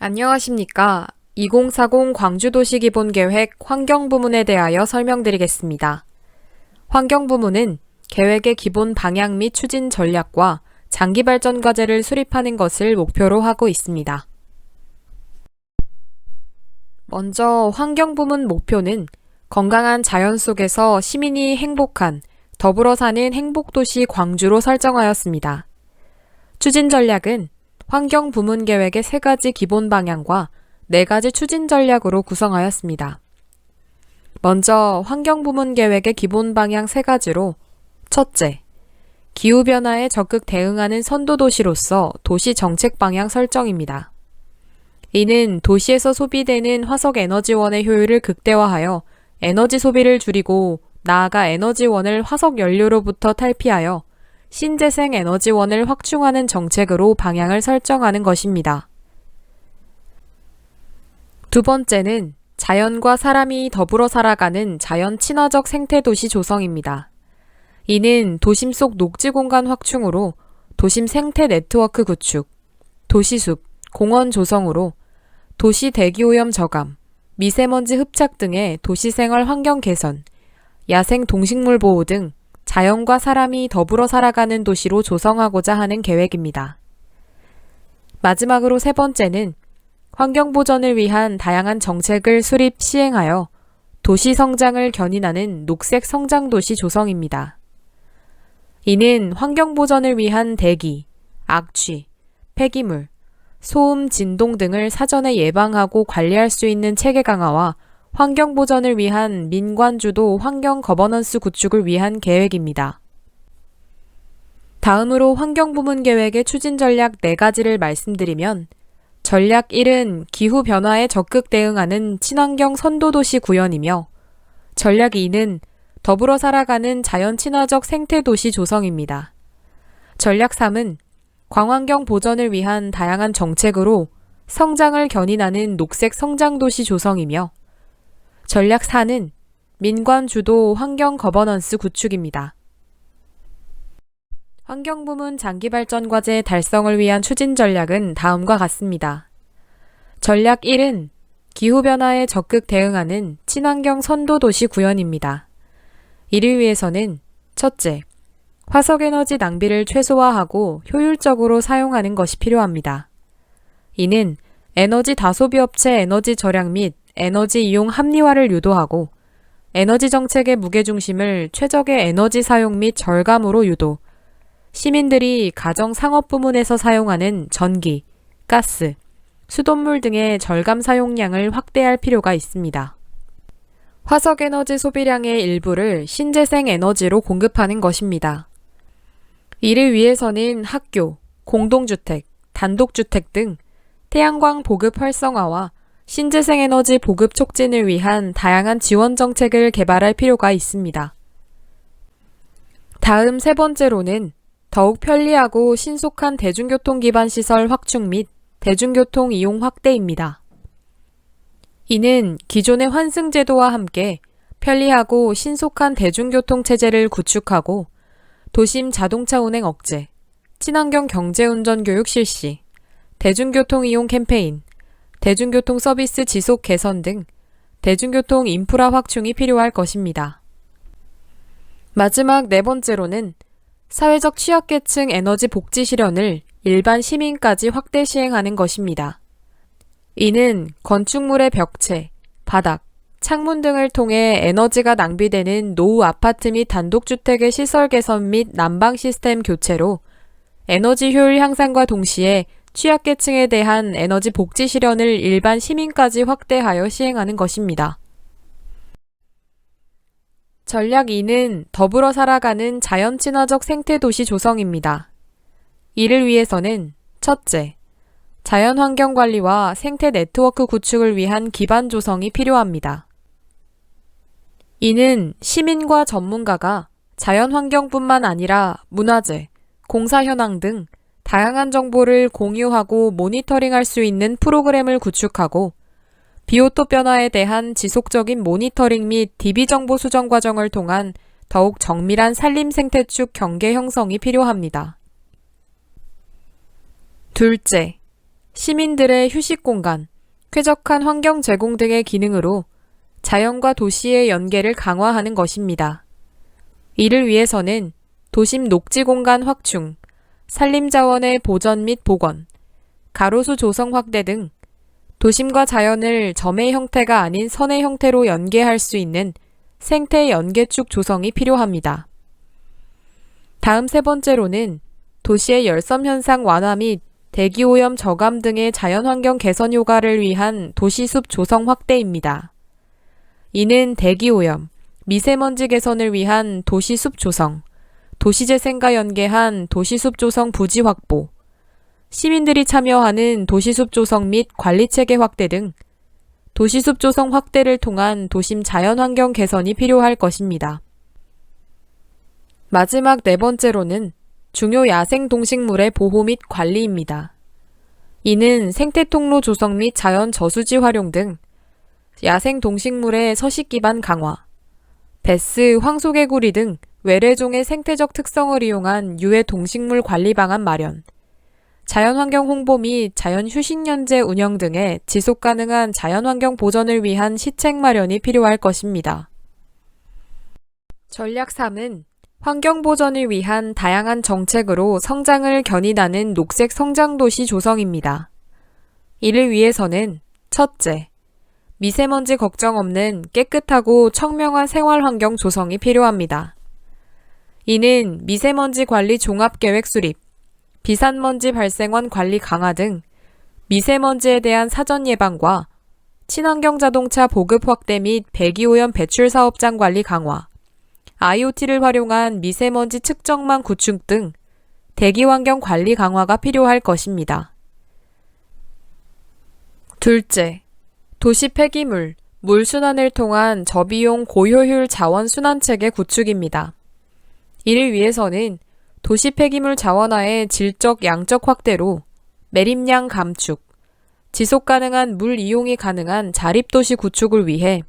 안녕하십니까. 2040 광주도시기본계획 환경부문에 대하여 설명드리겠습니다. 환경부문은 계획의 기본 방향 및 추진 전략과 장기발전 과제를 수립하는 것을 목표로 하고 있습니다. 먼저 환경부문 목표는 건강한 자연 속에서 시민이 행복한, 더불어 사는 행복도시 광주로 설정하였습니다. 추진 전략은 환경부문 계획의 3가지 기본 방향과 4가지 추진 전략으로 구성하였습니다. 먼저 환경부문 계획의 기본 방향 3가지로 첫째, 기후변화에 적극 대응하는 선도도시로서 도시 정책 방향 설정입니다. 이는 도시에서 소비되는 화석에너지원의 효율을 극대화하여 에너지 소비를 줄이고 나아가 에너지원을 화석 연료로부터 탈피하여 신재생 에너지원을 확충하는 정책으로 방향을 설정하는 것입니다. 두 번째는 자연과 사람이 더불어 살아가는 자연 친화적 생태도시 조성입니다. 이는 도심 속 녹지 공간 확충으로 도심 생태 네트워크 구축, 도시숲, 공원 조성으로 도시 대기오염 저감, 미세먼지 흡착 등의 도시생활 환경 개선, 야생 동식물 보호 등 자연과 사람이 더불어 살아가는 도시로 조성하고자 하는 계획입니다. 마지막으로 3번째는 환경보전을 위한 다양한 정책을 수립 시행하여 도시 성장을 견인하는 녹색 성장도시 조성입니다. 이는 환경보전을 위한 대기, 악취, 폐기물, 소음, 진동 등을 사전에 예방하고 관리할 수 있는 체계 강화와 환경보전을 위한 민관주도 환경 거버넌스 구축을 위한 계획입니다. 다음으로 환경부문 계획의 추진 전략 4가지를 말씀드리면 전략 1은 기후변화에 적극 대응하는 친환경 선도도시 구현이며 전략 2는 더불어 살아가는 자연 친화적 생태도시 조성입니다. 전략 3은 광환경 보전을 위한 다양한 정책으로 성장을 견인하는 녹색 성장도시 조성이며 전략 4는 민관 주도 환경 거버넌스 구축입니다. 환경부문 장기발전 과제 달성을 위한 추진 전략은 다음과 같습니다. 전략 1은 기후변화에 적극 대응하는 친환경 선도도시 구현입니다. 이를 위해서는 첫째, 화석에너지 낭비를 최소화하고 효율적으로 사용하는 것이 필요합니다. 이는 에너지 다소비 업체 에너지 절약 및 에너지 이용 합리화를 유도하고 에너지 정책의 무게중심을 최적의 에너지 사용 및 절감으로 유도, 시민들이 가정 상업 부문에서 사용하는 전기, 가스, 수돗물 등의 절감 사용량을 확대할 필요가 있습니다. 화석에너지 소비량의 일부를 신재생 에너지로 공급하는 것입니다. 이를 위해서는 학교, 공동주택, 단독주택 등 태양광 보급 활성화와 신재생에너지 보급 촉진을 위한 다양한 지원 정책을 개발할 필요가 있습니다. 다음 3번째로는 더욱 편리하고 신속한 대중교통 기반 시설 확충 및 대중교통 이용 확대입니다. 이는 기존의 환승제도와 함께 편리하고 신속한 대중교통 체제를 구축하고 도심 자동차 운행 억제, 친환경 경제운전 교육 실시, 대중교통 이용 캠페인, 대중교통 서비스 지속 개선 등 대중교통 인프라 확충이 필요할 것입니다. 마지막 4번째로는 사회적 취약계층 에너지 복지 실현을 일반 시민까지 확대 시행하는 것입니다. 이는 건축물의 벽체, 바닥, 창문 등을 통해 에너지가 낭비되는 노후 아파트 및 단독주택의 시설 개선 및 난방 시스템 교체로 에너지 효율 향상과 동시에 취약계층에 대한 에너지 복지 실현을 일반 시민까지 확대하여 시행하는 것입니다. 전략 2는 더불어 살아가는 자연 친화적 생태도시 조성입니다. 이를 위해서는 첫째, 자연환경관리와 생태 네트워크 구축을 위한 기반 조성이 필요합니다. 이는 시민과 전문가가 자연환경뿐만 아니라 문화재, 공사 현황 등 다양한 정보를 공유하고 모니터링할 수 있는 프로그램을 구축하고 비오토 변화에 대한 지속적인 모니터링 및 DB 정보 수정 과정을 통한 더욱 정밀한 산림 생태축 경계 형성이 필요합니다. 둘째, 시민들의 휴식 공간, 쾌적한 환경 제공 등의 기능으로 자연과 도시의 연계를 강화하는 것입니다. 이를 위해서는 도심 녹지 공간 확충, 산림자원의 보전 및 복원, 가로수 조성 확대 등 도심과 자연을 점의 형태가 아닌 선의 형태로 연계할 수 있는 생태 연계축 조성이 필요합니다. 다음 세 번째로는 도시의 열섬 현상 완화 및 대기오염 저감 등의 자연환경 개선 효과를 위한 도시숲 조성 확대입니다. 이는 대기오염, 미세먼지 개선을 위한 도시숲 조성, 도시재생과 연계한 도시숲 조성 부지 확보, 시민들이 참여하는 도시숲 조성 및 관리체계 확대 등 도시숲 조성 확대를 통한 도심 자연환경 개선이 필요할 것입니다. 마지막 네 번째로는 중요 야생 동식물의 보호 및 관리입니다. 이는 생태통로 조성 및 자연 저수지 활용 등 야생 동식물의 서식 기반 강화, 베스, 황소개구리 등 외래종의 생태적 특성을 이용한 유해 동식물 관리 방안 마련, 자연환경 홍보 및 자연휴식연재 운영 등의 지속가능한 자연환경 보전을 위한 시책 마련이 필요할 것입니다. 전략 3은 환경보전을 위한 다양한 정책으로 성장을 견인하는 녹색 성장도시 조성입니다. 이를 위해서는 첫째, 미세먼지 걱정 없는 깨끗하고 청명한 생활환경 조성이 필요합니다. 이는 미세먼지 관리 종합계획 수립, 비산먼지 발생원 관리 강화 등 미세먼지에 대한 사전 예방과 친환경 자동차 보급 확대 및 배기오염 배출 사업장 관리 강화, IoT를 활용한 미세먼지 측정망 구축 등 대기환경 관리 강화가 필요할 것입니다. 둘째, 도시 폐기물, 물순환을 통한 저비용 고효율 자원 순환체계 구축입니다. 이를 위해서는 도시 폐기물 자원화의 질적 양적 확대로 매립량 감축, 지속가능한 물 이용이 가능한 자립도시 구축을 위해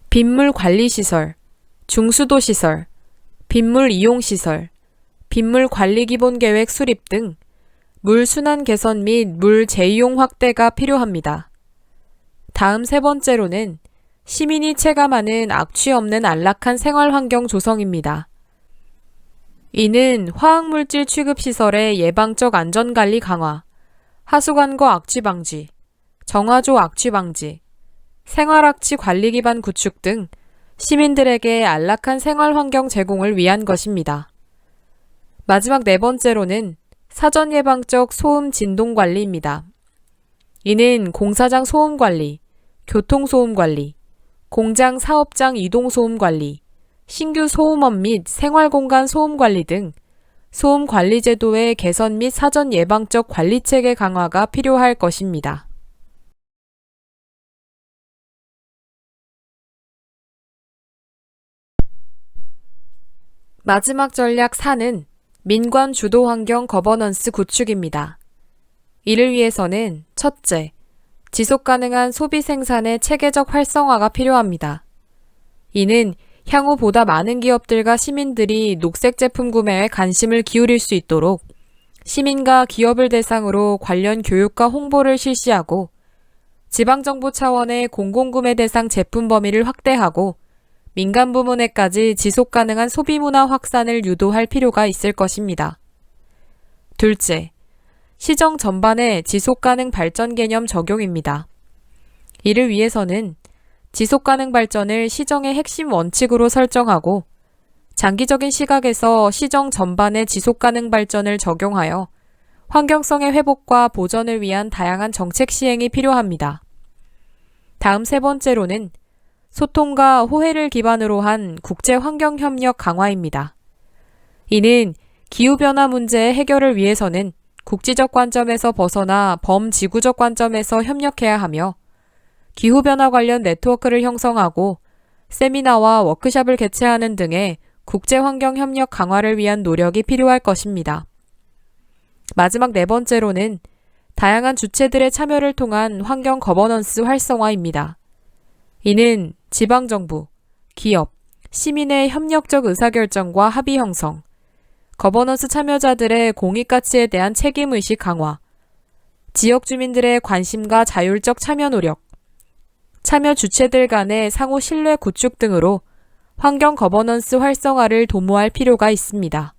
빗물 관리시설, 중수도시설, 빗물 이용시설, 빗물 관리 기본계획 수립 등 물 순환 개선 및 물 재이용 확대가 필요합니다. 다음 세 번째로는 시민이 체감하는 악취 없는 안락한 생활환경 조성입니다. 이는 화학물질 취급시설의 예방적 안전관리 강화, 하수관거 악취 방지, 정화조 악취 방지, 생활악취 관리 기반 구축 등 시민들에게 안락한 생활환경 제공을 위한 것입니다. 마지막 네 번째로는 사전 예방적 소음 진동 관리입니다. 이는 공사장 소음 관리, 교통 소음 관리, 공장 사업장 이동 소음 관리, 신규 소음원 및 생활공간 소음 관리 등 소음 관리 제도의 개선 및 사전 예방적 관리 체계 강화가 필요할 것입니다. 마지막 전략 4는 민관 주도 환경 거버넌스 구축입니다. 이를 위해서는 첫째, 지속 가능한 소비 생산의 체계적 활성화가 필요합니다. 이는 향후 보다 많은 기업들과 시민들이 녹색 제품 구매에 관심을 기울일 수 있도록 시민과 기업을 대상으로 관련 교육과 홍보를 실시하고 지방정부 차원의 공공구매 대상 제품 범위를 확대하고 민간 부문에까지 지속가능한 소비문화 확산을 유도할 필요가 있을 것입니다. 둘째, 시정 전반의 지속가능 발전 개념 적용입니다. 이를 위해서는 지속가능 발전을 시정의 핵심 원칙으로 설정하고 장기적인 시각에서 시정 전반의 지속가능 발전을 적용하여 환경성의 회복과 보전을 위한 다양한 정책 시행이 필요합니다. 다음 세 번째로는 소통과 호혜를 기반으로 한 국제환경협력 강화입니다. 이는 기후변화 문제의 해결을 위해서는 국지적 관점에서 벗어나 범지구적 관점에서 협력해야 하며 기후변화 관련 네트워크를 형성하고 세미나와 워크숍을 개최하는 등의 국제환경협력 강화를 위한 노력이 필요할 것입니다. 마지막 네 번째로는 다양한 주체들의 참여를 통한 환경 거버넌스 활성화입니다. 이는 지방정부, 기업, 시민의 협력적 의사결정과 합의 형성, 거버넌스 참여자들의 공익가치에 대한 책임의식 강화, 지역 주민들의 관심과 자율적 참여 노력, 참여 주체들 간의 상호 신뢰 구축 등으로 환경 거버넌스 활성화를 도모할 필요가 있습니다.